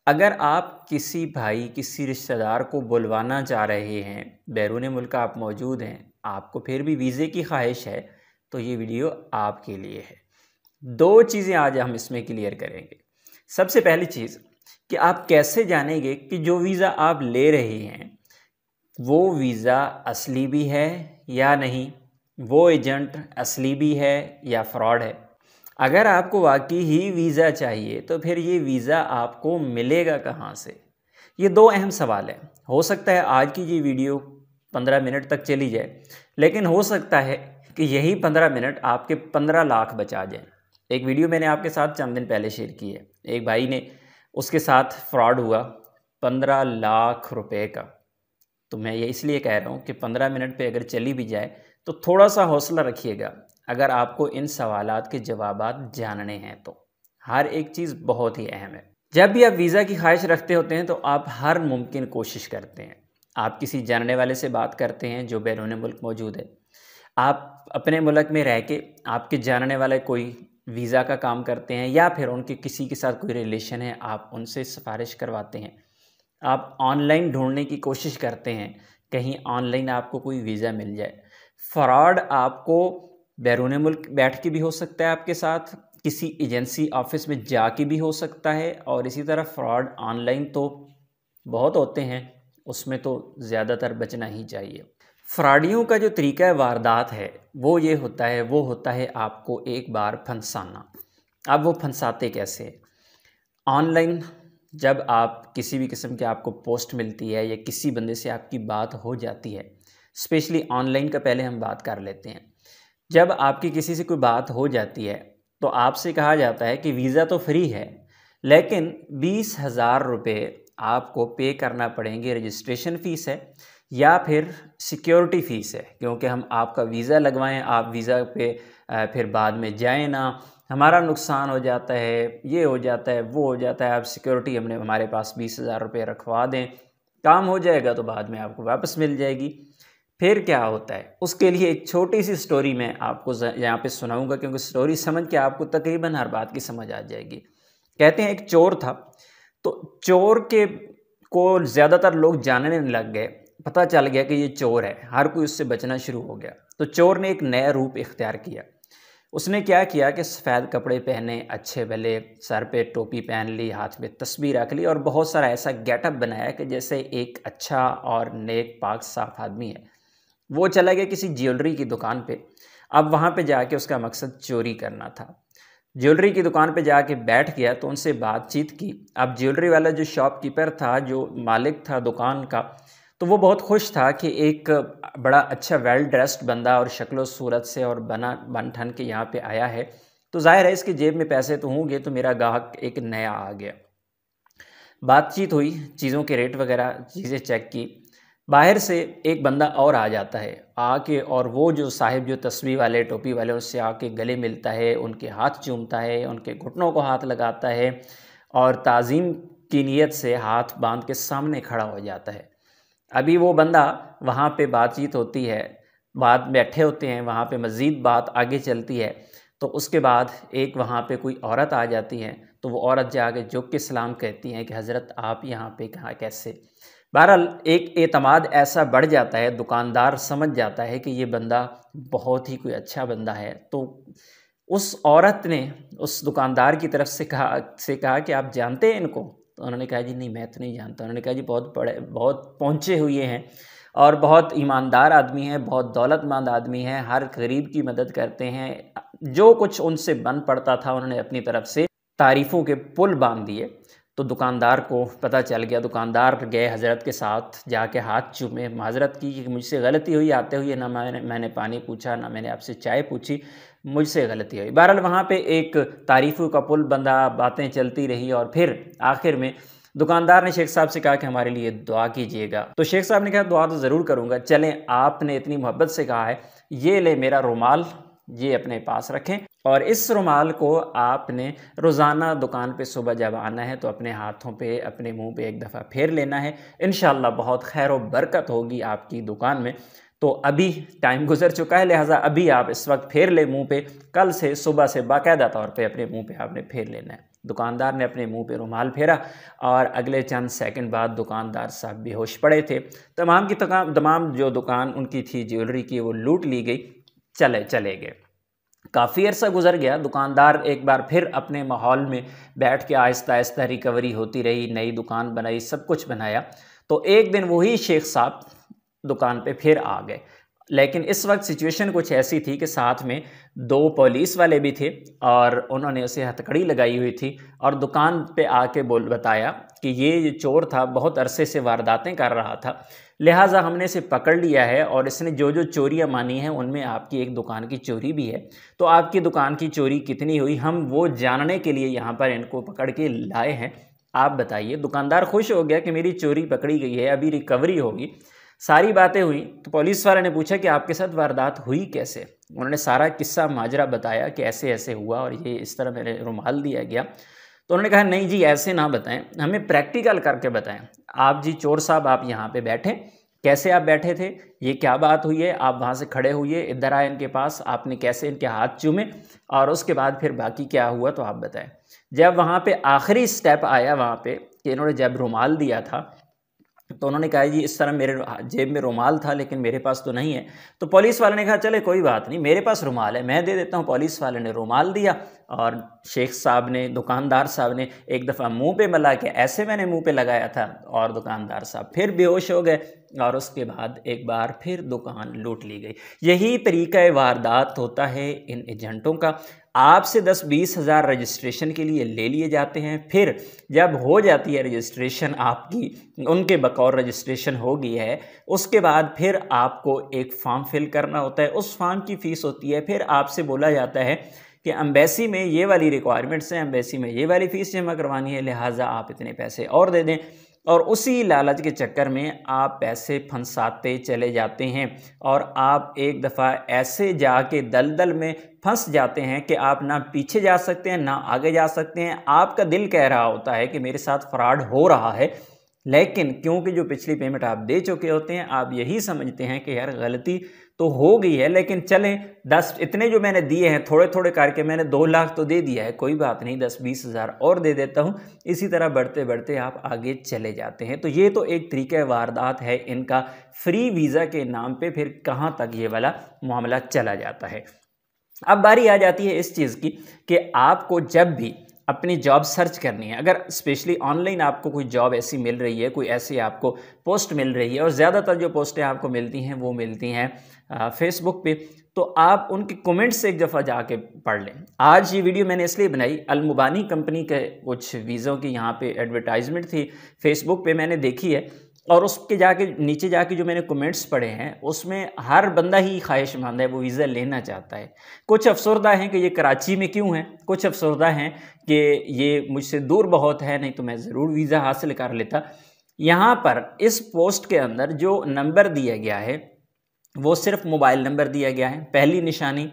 अगर आप किसी भाई, किसी रिश्तेदार को बुलवाना चाह रहे हैं, बैरून मुल्क आप मौजूद हैं, आपको फिर भी वीज़े की ख्वाहिश है, तो ये वीडियो आपके लिए है। 2 चीज़ें आज हम इसमें क्लियर करेंगे। सबसे पहली चीज़ कि आप कैसे जानेंगे कि जो वीज़ा आप ले रहे हैं, वो वीज़ा असली भी है या नहीं, वो एजेंट असली भी है या फ्रॉड है। अगर आपको वाकई ही वीज़ा चाहिए तो फिर ये वीज़ा आपको मिलेगा कहाँ से? ये 2 अहम सवाल हैं। हो सकता है आज की ये वीडियो 15 मिनट तक चली जाए, लेकिन हो सकता है कि यही 15 मिनट आपके 15 लाख बचा जाएँ। एक वीडियो मैंने आपके साथ चंद दिन पहले शेयर की है। एक भाई ने, उसके साथ फ्रॉड हुआ 15 लाख रुपए का। तो मैं ये इसलिए कह रहा हूँ कि 15 मिनट पे अगर चली भी जाए तो थोड़ा-सा हौसला रखिएगा, अगर आपको इन सवालात के जवाबात जानने हैं तो। हर एक चीज़ बहुत ही अहम है। जब भी आप वीज़ा की ख्वाहिश रखते होते हैं तो आप हर मुमकिन कोशिश करते हैं। आप किसी जानने वाले से बात करते हैं जो बैरून मुल्क मौजूद है। आप अपने मुल्क में रह के आपके जानने वाले कोई वीज़ा का काम करते हैं या फिर उनके किसी के साथ कोई रिलेशन है, आप उनसे सिफ़ारिश करवाते हैं। आप ऑनलाइन ढूँढने की कोशिश करते हैं, कहीं ऑनलाइन आपको कोई वीज़ा मिल जाए। फ्रॉड आपको बैरून मुल्क बैठ के भी हो सकता है आपके साथ, किसी एजेंसी ऑफ़िस में जाके भी हो सकता है, और इसी तरह फ्रॉड ऑनलाइन तो बहुत होते हैं, उसमें तो ज़्यादातर बचना ही चाहिए। फ्रॉडियों का जो तरीका वारदात है, वो ये होता है आपको एक बार फंसाना। अब वो फंसाते कैसे हैं? ऑनलाइन जब आप किसी भी किस्म की आपको पोस्ट मिलती है या किसी बंदे से आपकी बात हो जाती है, स्पेशली ऑनलाइन का पहले हम बात कर लेते हैं। जब आपकी किसी से कोई बात हो जाती है तो आपसे कहा जाता है कि वीज़ा तो फ्री है, लेकिन 20,000 रुपये आपको पे करना पड़ेंगे, रजिस्ट्रेशन फ़ीस है या फिर सिक्योरिटी फ़ीस है, क्योंकि हम आपका वीज़ा लगवाएं, आप वीज़ा पे फिर बाद में जाएं ना, हमारा नुकसान हो जाता है, ये हो जाता है, वो हो जाता है, आप सिक्योरिटी हमारे पास 20,000 रुपये रखवा दें, काम हो जाएगा तो बाद में आपको वापस मिल जाएगी। फिर क्या होता है, उसके लिए एक छोटी सी स्टोरी मैं आपको यहाँ पे सुनाऊंगा, क्योंकि स्टोरी समझ के आपको तकरीबन हर बात की समझ आ जाएगी। कहते हैं एक चोर था, तो चोर के को ज़्यादातर लोग जानने लग गए, पता चल गया कि ये चोर है, हर कोई उससे बचना शुरू हो गया। तो चोर ने एक नया रूप इख्तियार किया। उसने क्या किया कि सफ़ेद कपड़े पहने, अच्छे भले, सर पे टोपी पहन ली, हाथ में तस्बीह रख ली और बहुत सारा ऐसा गेटअप बनाया कि जैसे एक अच्छा और नेक पाक साफ आदमी है। वो चला गया किसी ज्वेलरी की दुकान पे। अब वहाँ पे जाके उसका मकसद चोरी करना था। ज्वेलरी की दुकान पे जाके बैठ गया तो उनसे बातचीत की। अब ज्वेलरी वाला जो शॉपकीपर था, जो मालिक था दुकान का, तो वो बहुत खुश था कि एक बड़ा अच्छा वेल ड्रेस्ड बंदा और शक्ल सूरत से और बन ठन के यहाँ पे आया है, तो ज़ाहिर है इसकी जेब में पैसे तो होंगे, तो मेरा ग्राहक एक नया आ गया। बातचीत हुई, चीज़ों के रेट वगैरह चीज़ें चेक की। बाहर से एक बंदा और आ जाता है, आके और वो जो साहिब जो तस्बीह वाले, टोपी वाले, उससे आके गले मिलता है, उनके हाथ चूमता है, उनके घुटनों को हाथ लगाता है और ताज़ीम की नीयत से हाथ बांध के सामने खड़ा हो जाता है। अभी वो बंदा वहाँ पे बातचीत होती है, बात बैठे होते हैं, वहाँ पे मज़ीद बात आगे चलती है। तो उसके बाद एक वहाँ पे कोई औरत आ जाती है, तो वो औरत जाके झुक के सलाम कहती हैं कि हज़रत आप यहाँ पे कहाँ कैसे। बहरहाल एक एतमाद ऐसा बढ़ जाता है, दुकानदार समझ जाता है कि ये बंदा बहुत ही कोई अच्छा बंदा है। तो उस औरत ने उस दुकानदार की तरफ से कहा कि आप जानते हैं इनको? तो उन्होंने कहा जी नहीं, मैं तो नहीं जानता। उन्होंने कहा जी बहुत बड़े, बहुत पहुँचे हुए हैं और बहुत ईमानदार आदमी हैं, बहुत दौलतमंद आदमी हैं, हर गरीब की मदद करते हैं। जो कुछ उनसे बन पड़ता था उन्होंने अपनी तरफ से तारीफ़ों के पुल बांध दिए। तो दुकानदार को पता चल गया, दुकानदार गए हज़रत के साथ, जाके हाथ चूमे, माज़रत की कि मुझसे गलती हुई, आते हुए ना मैंने पानी पूछा, ना मैंने आपसे चाय पूछी, मुझसे गलती हुई। बहरहाल वहाँ पे एक तारीफ़ों का पुल बंधा, बातें चलती रही और फिर आखिर में दुकानदार ने शेख साहब से कहा कि हमारे लिए दुआ कीजिएगा। तो शेख साहब ने कहा दुआ तो ज़रूर करूँगा, चलें आपने इतनी मोहब्बत से कहा है, ये ले मेरा रुमाल, ये अपने पास रखें और इस रुमाल को आपने रोज़ाना दुकान पे सुबह जब आना है तो अपने हाथों पे, अपने मुंह पे एक दफ़ा फेर लेना है। इंशाअल्लाह बहुत खैर और बरकत होगी आपकी दुकान में। तो अभी टाइम गुजर चुका है, लिहाजा अभी आप इस वक्त फेर ले मुंह पे, कल से सुबह से बाकायदा तौर पे अपने मुंह पे आपने फेर लेना है। दुकानदार ने अपने मुंह पे रुमाल फेरा और अगले चंद सेकंड बाद दुकानदार साहब बेहोश पड़े थे। तमाम जो दुकान उनकी थी ज्वेलरी की वो लूट ली गई, चले गए। काफ़ी अरसा गुजर गया, दुकानदार एक बार फिर अपने माहौल में बैठ के आहिस्ता आहिस्ता रिकवरी होती रही, नई दुकान बनाई, सब कुछ बनाया। तो एक दिन वही शेख साहब दुकान पे फिर आ गए, लेकिन इस वक्त सिचुएशन कुछ ऐसी थी कि साथ में 2 पुलिस वाले भी थे और उन्होंने उसे हथकड़ी लगाई हुई थी और दुकान पे आके बताया कि ये चोर था, बहुत अरसे से वारदातें कर रहा था, लिहाजा हमने इसे पकड़ लिया है और इसने जो जो चोरियां मानी हैं उनमें आपकी एक दुकान की चोरी भी है। तो आपकी दुकान की चोरी कितनी हुई, हम वो जानने के लिए यहाँ पर इनको पकड़ के लाए हैं, आप बताइए। दुकानदार खुश हो गया कि मेरी चोरी पकड़ी गई है, अभी रिकवरी होगी। सारी बातें हुई तो पुलिस वाले ने पूछा कि आपके साथ वारदात हुई कैसे। उन्होंने सारा किस्सा माजरा बताया कि ऐसे ऐसे हुआ और ये इस तरह मेरे रुमाल दिया गया। तो उन्होंने कहा नहीं जी ऐसे ना बताएं, हमें प्रैक्टिकल करके बताएं। आप जी चोर साहब आप यहाँ पे बैठे, कैसे आप बैठे थे, ये क्या बात हुई है, आप वहाँ से खड़े हुए इधर आए इनके पास, आपने कैसे इनके हाथ चूमे और उसके बाद फिर बाकी क्या हुआ तो आप बताएं। जब वहाँ पे आखिरी स्टेप आया वहाँ पे कि इन्होंने जब रुमाल दिया था तो उन्होंने कहा जी इस तरह मेरे जेब में रुमाल था लेकिन मेरे पास तो नहीं है। तो पुलिस वाले ने कहा चले कोई बात नहीं, मेरे पास रुमाल है, मैं दे देता हूँ। पुलिस वाले ने रुमाल दिया और शेख साहब ने, दुकानदार साहब ने एक दफ़ा मुंह पे मला के ऐसे मैंने मुंह पे लगाया था और दुकानदार साहब फिर बेहोश हो गए और उसके बाद एक बार फिर दुकान लूट ली गई। यही तरीका वारदात होता है इन एजेंटों का। आपसे 10-20 हज़ार रजिस्ट्रेशन के लिए ले लिए जाते हैं, फिर जब हो जाती है रजिस्ट्रेशन आपकी, उनके बकौर रजिस्ट्रेशन हो गई है, उसके बाद फिर आपको एक फॉर्म फिल करना होता है, उस फॉर्म की फ़ीस होती है। फिर आपसे बोला जाता है कि एम्बेसी में ये वाली रिक्वायरमेंट्स हैं, एम्बेसी में ये वाली फ़ीस जमा करवानी है, लिहाजा आप इतने पैसे और दे दें। और उसी लालच के चक्कर में आप पैसे फंसाते चले जाते हैं और आप एक दफ़ा ऐसे जाके दलदल में फंस जाते हैं कि आप ना पीछे जा सकते हैं ना आगे जा सकते हैं। आपका दिल कह रहा होता है कि मेरे साथ फ्रॉड हो रहा है, लेकिन क्योंकि जो पिछली पेमेंट आप दे चुके होते हैं आप यही समझते हैं कि यार गलती तो हो गई है, लेकिन चलें 10 इतने जो मैंने दिए हैं थोड़े थोड़े करके मैंने 2 लाख तो दे दिया है, कोई बात नहीं 10-20 हज़ार और दे देता हूँ। इसी तरह बढ़ते बढ़ते आप आगे चले जाते हैं। तो ये तो एक तरीका वारदात है इनका, फ्री वीज़ा के नाम पे फिर कहाँ तक ये वाला मामला चला जाता है। अब बारी आ जाती है इस चीज़ की कि आपको जब भी अपनी जॉब सर्च करनी है, अगर स्पेशली ऑनलाइन आपको कोई जॉब ऐसी मिल रही है, कोई ऐसी आपको पोस्ट मिल रही है, और ज़्यादातर जो पोस्टें आपको मिलती हैं वो मिलती हैं फेसबुक पे, तो आप उनके कमेंट्स एक दफ़ा जाके पढ़ लें। आज ये वीडियो मैंने इसलिए बनाई, अल-मुबानी कंपनी के कुछ वीज़ों की यहाँ पे एडवर्टाइजमेंट थी फेसबुक पे, मैंने देखी है और उसके जाके नीचे जाके जो मैंने कमेंट्स पढ़े हैं उसमें हर बंदा ही ख्वाहिशमंद है, वो वीज़ा लेना चाहता है। कुछ अफसरदा हैं कि ये कराची में क्यों है, कुछ अफसरदा हैं कि ये मुझसे दूर बहुत है, नहीं तो मैं ज़रूर वीज़ा हासिल कर लेता। यहाँ पर इस पोस्ट के अंदर जो नंबर दिया गया है वो सिर्फ मोबाइल नंबर दिया गया है। पहली निशानी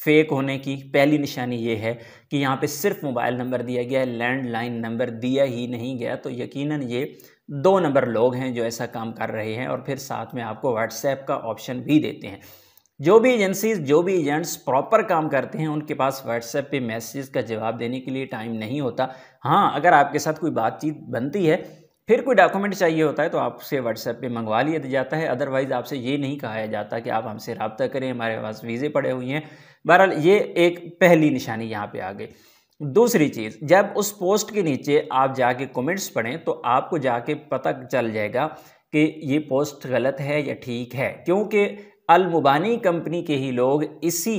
फेक होने की पहली निशानी ये है कि यहाँ पे सिर्फ मोबाइल नंबर दिया गया है, लैंडलाइन नंबर दिया ही नहीं गया। तो यकीनन ये 2 नंबर लोग हैं जो ऐसा काम कर रहे हैं और फिर साथ में आपको व्हाट्सएप का ऑप्शन भी देते हैं। जो भी एजेंसीज, जो भी एजेंट्स प्रॉपर काम करते हैं उनके पास व्हाट्सएप पे मैसेज का जवाब देने के लिए टाइम नहीं होता। हाँ, अगर आपके साथ कोई बातचीत बनती है, फिर कोई डॉक्यूमेंट चाहिए होता है तो आपसे व्हाट्सएप पे मंगवा लिया जाता है। अदरवाइज़ आपसे ये नहीं कहा जाता कि आप हमसे रब्ता करें, हमारे पास वीज़े पड़े हुए हैं। बहरहाल ये एक पहली निशानी यहाँ पे आ गई। दूसरी चीज़, जब उस पोस्ट के नीचे आप जाके कमेंट्स पढ़ें तो आपको जाके पता चल जाएगा कि ये पोस्ट गलत है या ठीक है, क्योंकि अल-मुबानी कंपनी के ही लोग इसी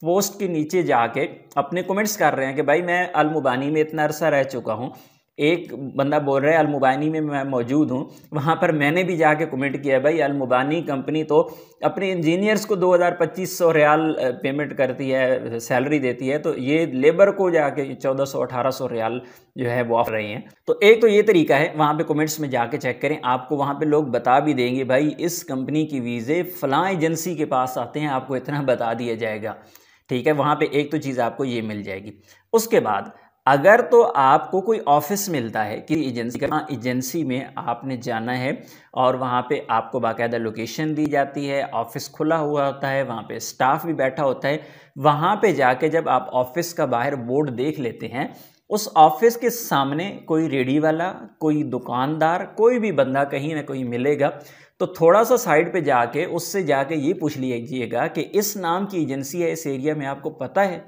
पोस्ट के नीचे जाके अपने कमेंट्स कर रहे हैं कि भाई मैं अल-मुबानी में इतना अरसा रह चुका हूँ। एक बंदा बोल रहा है अल-मुबानी में मैं मौजूद हूँ, वहाँ पर मैंने भी जाके कमेंट किया भाई अल-मुबानी कंपनी तो अपने इंजीनियर्स को 2000-2500 रियाल पेमेंट करती है, सैलरी देती है, तो ये लेबर को जाके 1400-1800 रियाल जो है वो ऑफ रही हैं। तो एक तो ये तरीका है, वहाँ पे कमेंट्स में जाके चेक करें, आपको वहाँ पे लोग बता भी देंगे भाई इस कंपनी की वीज़े फ़लाँ एजेंसी के पास आते हैं, आपको इतना बता दिया जाएगा। ठीक है, वहाँ पे एक तो चीज़ आपको ये मिल जाएगी। उसके बाद अगर तो आपको कोई ऑफिस मिलता है कि एजेंसी में आपने जाना है और वहाँ पे आपको बाकायदा लोकेशन दी जाती है, ऑफिस खुला हुआ होता है, वहाँ पे स्टाफ भी बैठा होता है, वहाँ पे जाके जब आप ऑफिस का बाहर बोर्ड देख लेते हैं उस ऑफिस के सामने कोई रेडी वाला, कोई दुकानदार, कोई भी बंदा कहीं ना कहीं मिलेगा, तो थोड़ा सा साइड पे जाके उससे जाके ये पूछ लीजिएगा कि इस नाम की एजेंसी है इस एरिया में, आपको पता है?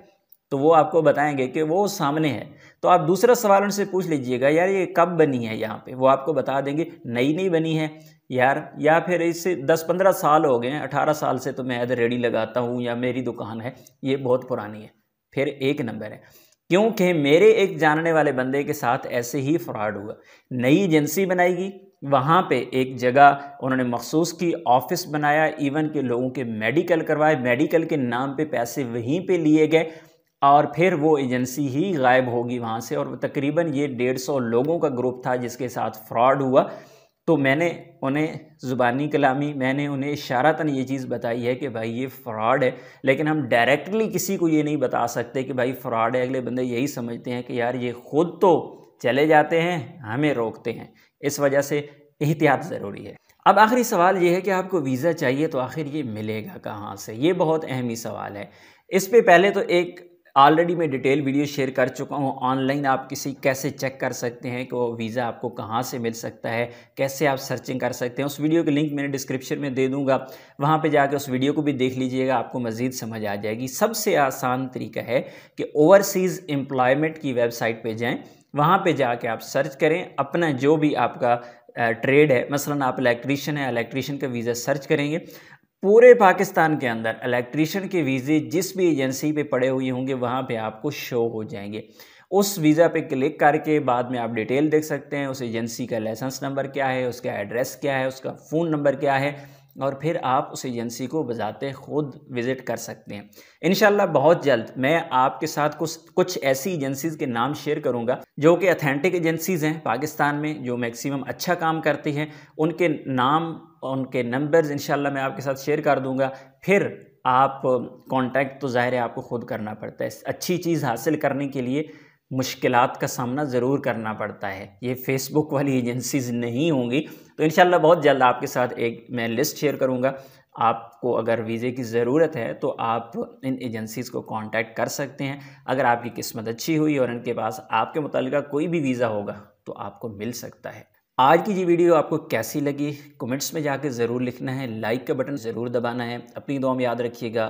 तो वो आपको बताएंगे कि वो सामने है। तो आप दूसरा सवाल उनसे पूछ लीजिएगा, यार ये कब बनी है यहाँ पे? वो आपको बता देंगे नई नई बनी है यार, या फिर इससे 10-15 साल हो गए हैं, 18 साल से तो मैं इधर रेडी लगाता हूँ या मेरी दुकान है, ये बहुत पुरानी है। फिर एक नंबर है, क्योंकि मेरे एक जानने वाले बंदे के साथ ऐसे ही फ्रॉड हुआ। नई एजेंसी बनाएगी, वहाँ पे एक जगह उन्होंने मखसूस की ऑफिस बनाया, इवन के लोगों के मेडिकल करवाए, मेडिकल के नाम पे पैसे वहीं पे लिए गए और फिर वो एजेंसी ही गायब होगी वहाँ से। और तकरीबन ये 150 लोगों का ग्रुप था जिसके साथ फ्रॉड हुआ। तो मैंने उन्हें ज़ुबानी कलामी मैंने उन्हें इशारतन ये चीज़ बताई है कि भाई ये फ्रॉड है, लेकिन हम डायरेक्टली किसी को ये नहीं बता सकते कि भाई फ्रॉड है। अगले बंदे यही समझते हैं कि यार ये खुद तो चले जाते हैं, हमें रोकते हैं। इस वजह से एहतियात ज़रूरी है। अब आखिरी सवाल ये है कि आपको वीज़ा चाहिए तो आखिर ये मिलेगा कहाँ से? ये बहुत अहम ही सवाल है। इस पे पहले तो एक ऑलरेडी मैं डिटेल वीडियो शेयर कर चुका हूँ। ऑनलाइन आप कैसे चेक कर सकते हैं कि वो वीज़ा आपको कहाँ से मिल सकता है, कैसे आप सर्चिंग कर सकते हैं। उस वीडियो की लिंक मैंने डिस्क्रिप्शन में दे दूँगा, वहाँ पे जाकर उस वीडियो को भी देख लीजिएगा, आपको मज़ीद समझ आ जाएगी। सबसे आसान तरीका है कि ओवरसीज़ एम्प्लॉयमेंट की वेबसाइट पर जाएँ, वहाँ पर जाके आप सर्च करें अपना जो भी आपका ट्रेड है। मसलन आप इलेक्ट्रीशियन है, इलेक्ट्रीशियन का वीज़ा सर्च करेंगे। पूरे पाकिस्तान के अंदर इलेक्ट्रीशियन के वीज़े जिस भी एजेंसी पे पड़े हुए होंगे वहाँ पे आपको शो हो जाएंगे। उस वीज़ा पे क्लिक करके बाद में आप डिटेल देख सकते हैं, उस एजेंसी का लाइसेंस नंबर क्या है, उसका एड्रेस क्या है, उसका फ़ोन नंबर क्या है, और फिर आप उस एजेंसी को बजाते खुद विज़िट कर सकते हैं। इंशाल्लाह बहुत जल्द मैं आपके साथ कुछ ऐसी एजेंसीज़ के नाम शेयर करूंगा जो कि ऑथेंटिक एजेंसीज़ हैं पाकिस्तान में, जो मैक्सिमम अच्छा काम करती हैं। उनके नाम, उनके नंबर्स इंशाल्लाह मैं आपके साथ शेयर कर दूंगा। फिर आप कांटेक्ट तो ज़ाहिर है आपको खुद करना पड़ता है। अच्छी चीज़ हासिल करने के लिए मुश्किलात का सामना ज़रूर करना पड़ता है। ये फेसबुक वाली एजेंसीज़ नहीं होंगी। तो इंशाल्लाह बहुत जल्द आपके साथ एक मैं लिस्ट शेयर करूँगा। आपको अगर वीज़े की ज़रूरत है तो आप इन एजेंसीज़ को कांटेक्ट कर सकते हैं। अगर आपकी किस्मत अच्छी हुई और इनके पास आपके मुतालिका कोई भी वीज़ा होगा तो आपको मिल सकता है। आज की ये वीडियो आपको कैसी लगी कमेंट्स में जाके ज़रूर लिखना है, लाइक का बटन ज़रूर दबाना है। अपनी दुआ में याद रखिएगा।